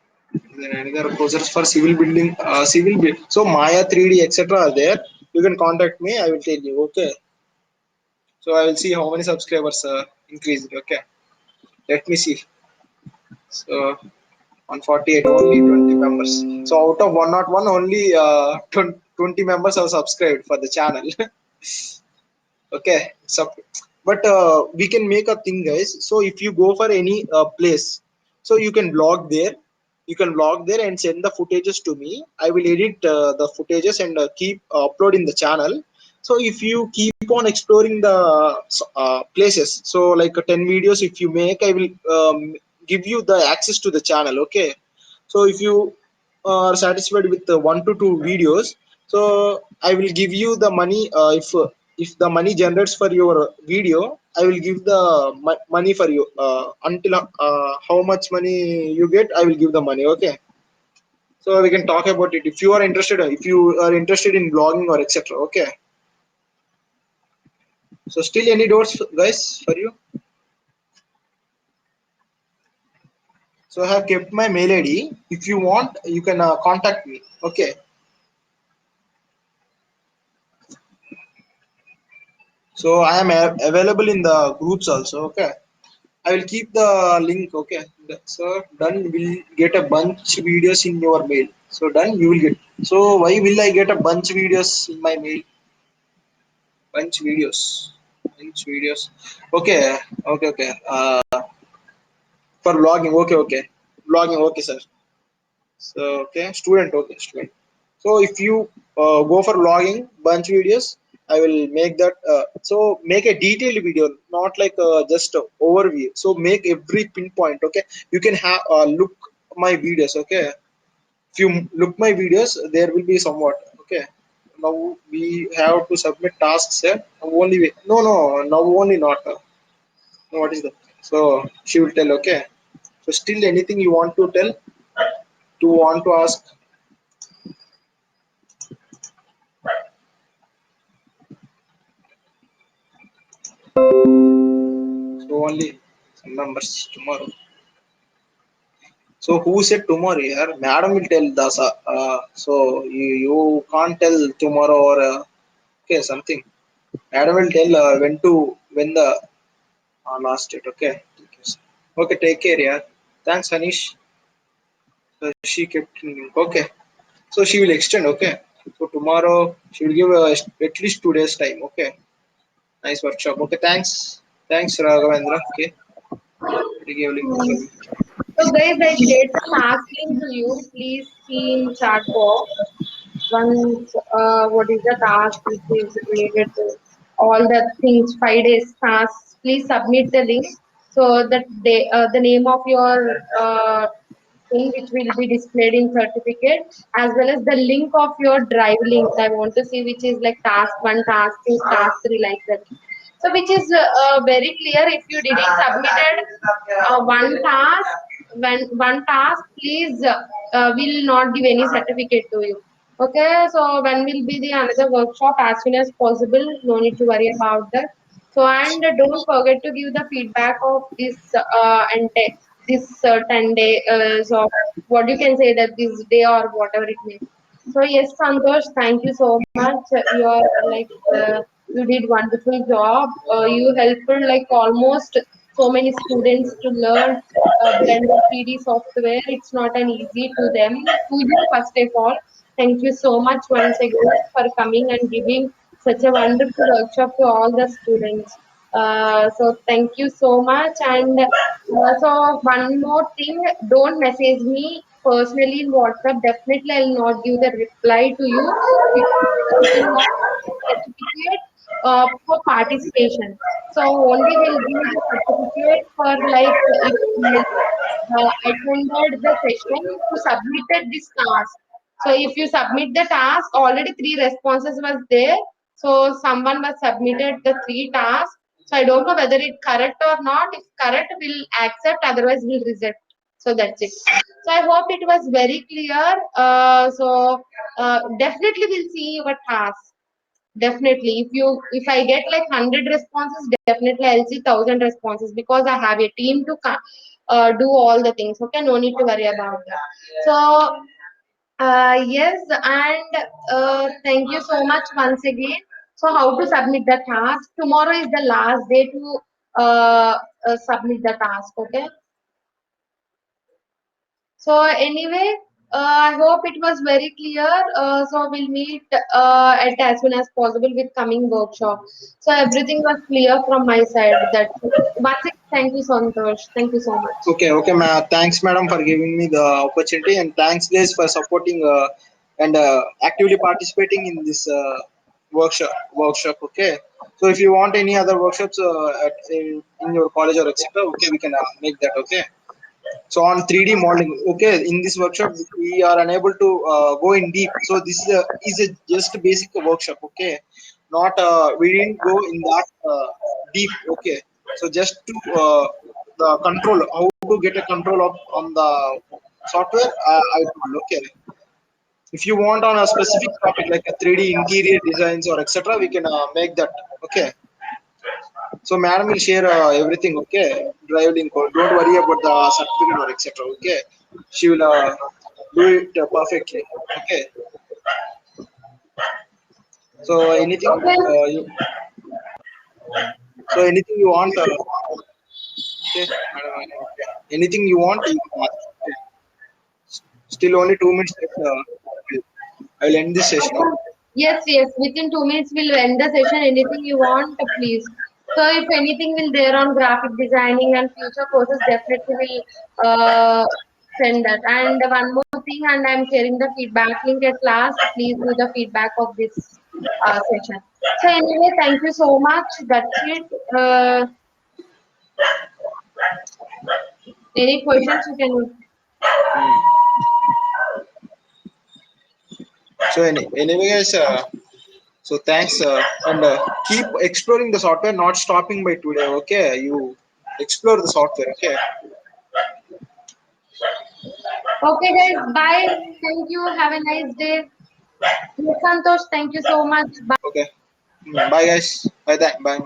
Then another process for civil building, civil build. So, Maya 3D, etc. are there. You can contact me. I will tell you. Okay. So I will see how many subscribers increased. Okay, let me see. So 148, only 20 members. So out of 101, only 20 members have subscribed for the channel. Okay, so but we can make a thing, guys. So if you go for any place, so you can blog there. You can blog there and send the footages to me. I will edit the footages and keep uploading the channel. So if you keep on exploring the places, so like 10 videos if you make, I will give you the access to the channel. Okay, so if you are satisfied with the 1 to 2 videos, so I will give you the money. If the money generates for your video, I will give the money for you until how much money you get, I will give the money. Okay, so we can talk about it if you are interested, if you are interested in blogging or etc. Okay, so still any doors, guys, for you? So I have kept my mail id. If you want, you can contact me. Okay, so I am available in the groups also. Okay, I will keep the link. Okay, so done. Will get a bunch videos in your mail. So done. You will get. So why will I get a bunch videos in my mail? Bunch videos. Bunch videos. Okay. Okay. Okay. For logging. Okay. Okay. Logging. Okay, sir. So okay. Student. Okay. Student. So if you go for logging bunch videos, I will make that. So make a detailed video, not like just a overview. So make every pinpoint. Okay, you can have look my videos. Okay, if you look my videos, there will be somewhat. Okay, now we have to submit tasks. Only no no now only not. No, what is that? So she will tell. Okay, so still anything you want to tell, to want to ask. So only some numbers tomorrow. So who said tomorrow here? Madam will tell the so you can't tell tomorrow or Okay, something. Adam will tell when the last date. Okay. Okay, take care, yeah. Thanks, Anish. She kept okay. So she will extend. Okay. So tomorrow she will give at least 2 days time. Okay. Nice workshop. Okay. Thanks. Thanks, Raghavendra. Okay. He gave link for me. So guys, I shared the task link to you. Please see in chat box once what is the task which is related to all the things 5 days tasks. Please submit the link so that the name of your thing which will be displayed in certificate as well as the link of your drive link. I want to see which is like task one, task two, task three, like that. So which is very clear. If you didn't submitted one task, please will not give any certificate to you. Okay, so when will be the another workshop as soon as possible? No need to worry about that. So and don't forget to give the feedback of this this 10 day of what you can say that this day or whatever it may. So yes, Santosh, thank you so much. You are you did wonderful job. You helped like almost so many students to learn Blender 3D software. It's not an easy to them. To you first of all, thank you so much once again for coming and giving such a wonderful workshop to all the students. So thank you so much. And so one more thing, don't message me personally in WhatsApp. Definitely, I'll not give the reply to you because you will not get certificate for participation. So only will give the certificate for like if you attended the session to submitted this task. So if you submit the task, already three responses was there. So someone was submitted the three tasks. So I don't know whether it correct or not. If correct, we'll accept. Otherwise, we'll reject. So that's it. So I hope it was very clear. Definitely we'll see your task. Definitely, if I get like 100 responses, definitely I'll see 1,000 responses because I have a team to do all the things. Okay, no need to worry about that. So yes, and thank you so much once again. So how to submit the task? Tomorrow is the last day to submit the task. Okay. So anyway, I hope it was very clear. So we'll meet at as soon as possible with coming workshop. So everything was clear from my side. That once again, thank you, Santosh. Thank you so much. Okay, okay, thanks, madam, for giving me the opportunity, and thanks, guys, for supporting and actively participating in this workshop. Workshop, okay. So, if you want any other workshops in your college or etc., okay, we can make that. Okay. So on 3D modeling, okay, in this workshop we are unable to go in deep. So this is a just basic workshop, okay. Not we didn't go in that deep, okay. So just to the control, how to get a control of on the software, I told, okay. If you want on a specific topic like a 3D interior designs or etc., we can make that, okay. So madam will share everything, okay? Drive link. Don't worry about the certificate or etc. Okay, she will do it perfectly. Okay. So anything, Okay. so anything you want, okay, madam, okay. Anything you want, you can ask. Okay. Still only 2 minutes left. I will end this session. Okay. Yes, yes. Within 2 minutes, we'll end the session. Anything you want, please. So if anything will there on graphic designing and future courses, definitely will send that. And one more thing, and I'm sharing the feedback link at last. Please do the feedback of this session. So anyway, thank you so much. That's it. Any questions you can. So anyway, guys. So thanks, and keep exploring the software. Not stopping by today. Okay, you explore the software. Okay. Okay, guys. Bye. Thank you. Have a nice day. Yes, Santosh. Thank you so much. Okay. Bye, guys. Bye. Bye.